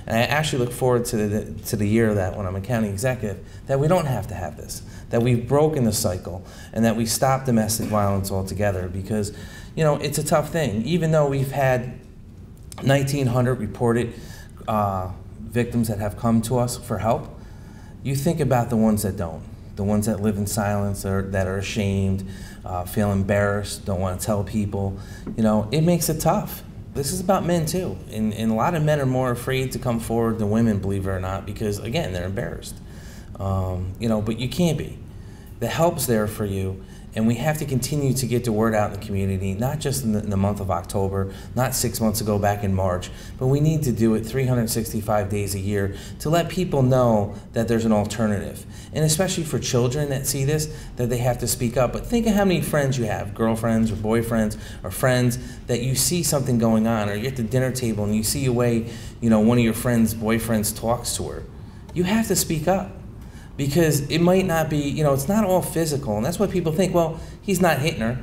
And I actually look forward to the year that when I'm a county executive, that we don't have to have this, that we've broken the cycle, and that we stop domestic violence altogether, because, you know, it's a tough thing. Even though we've had 1,900 reported victims that have come to us for help, you think about the ones that don't, the ones that live in silence, or that are ashamed, feel embarrassed, don't want to tell people. You know, it makes it tough. This is about men too, and a lot of men are more afraid to come forward than women, believe it or not, because again, they're embarrassed. You know, but you can't be. The help's there for you, and we have to continue to get the word out in the community, not just in the month of October, not 6 months ago back in March, but we need to do it 365 days a year to let people know that there's an alternative. And especially for children that see this, that they have to speak up. But think of how many friends you have, girlfriends or boyfriends or friends, that you see something going on, or you're at the dinner table and you see a way, you know, one of your friends' boyfriends talks to her. You have to speak up. Because it might not be, you know, it's not all physical, and that's what people think, well, he's not hitting her.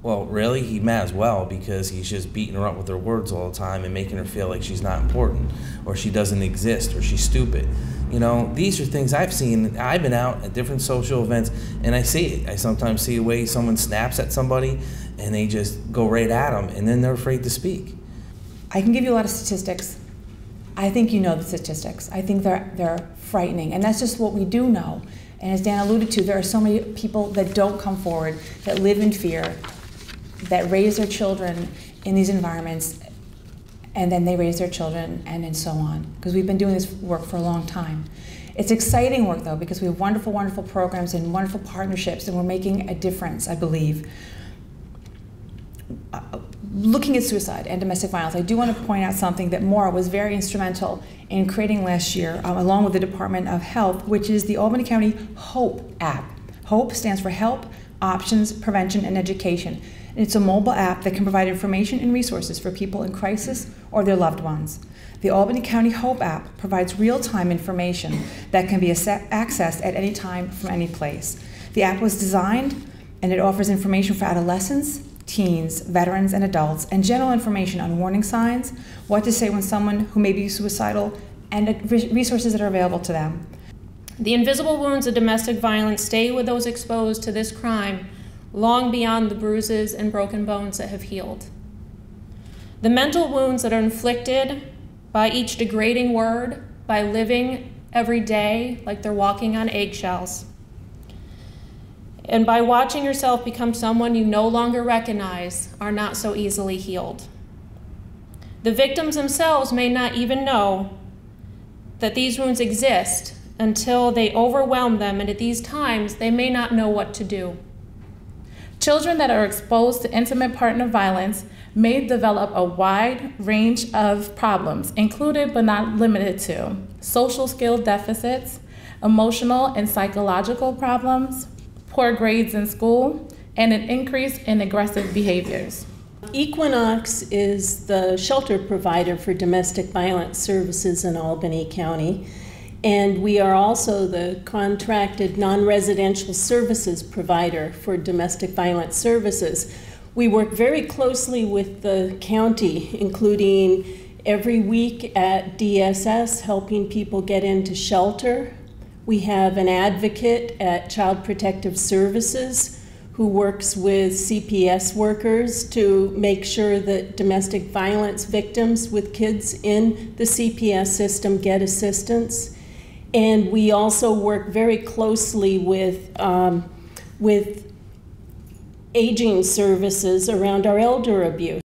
Well, really, he might as well, because he's just beating her up with her words all the time and making her feel like she's not important, or she doesn't exist, or she's stupid. You know, these are things I've seen. I've been out at different social events, and I see it. I sometimes see a way someone snaps at somebody, and they just go right at them, and then they're afraid to speak. I can give you a lot of statistics. I think you know the statistics. I think they're frightening, and that's just what we do know. And as Dan alluded to, there are so many people that don't come forward, that live in fear, that raise their children in these environments, and then they raise their children, and then so on. Because we've been doing this work for a long time. It's exciting work, though, because we have wonderful, wonderful programs and wonderful partnerships, and we're making a difference, I believe. Looking at suicide and domestic violence, I do want to point out something that Maura was very instrumental in creating last year, along with the Department of Health, which is the Albany County HOPE app. HOPE stands for Help, Options, Prevention, and Education. And it's a mobile app that can provide information and resources for people in crisis or their loved ones. The Albany County HOPE app provides real-time information that can be accessed at any time from any place. The app was designed, and it offers information for adolescents, teens, veterans, and adults, and general information on warning signs, what to say when someone who may be suicidal, and resources that are available to them. The invisible wounds of domestic violence stay with those exposed to this crime long beyond the bruises and broken bones that have healed. The mental wounds that are inflicted by each degrading word, by living every day like they're walking on eggshells, and by watching yourself become someone you no longer recognize, are not so easily healed. The victims themselves may not even know that these wounds exist until they overwhelm them, and at these times, they may not know what to do. Children that are exposed to intimate partner violence may develop a wide range of problems, included but not limited to social skill deficits, emotional and psychological problems, poor grades in school, and an increase in aggressive behaviors. Equinox is the shelter provider for domestic violence services in Albany County, and we are also the contracted non-residential services provider for domestic violence services. We work very closely with the county, including every week at DSS, helping people get into shelter. We have an advocate at Child Protective Services who works with CPS workers to make sure that domestic violence victims with kids in the CPS system get assistance. And we also work very closely with aging services around our elder abuse.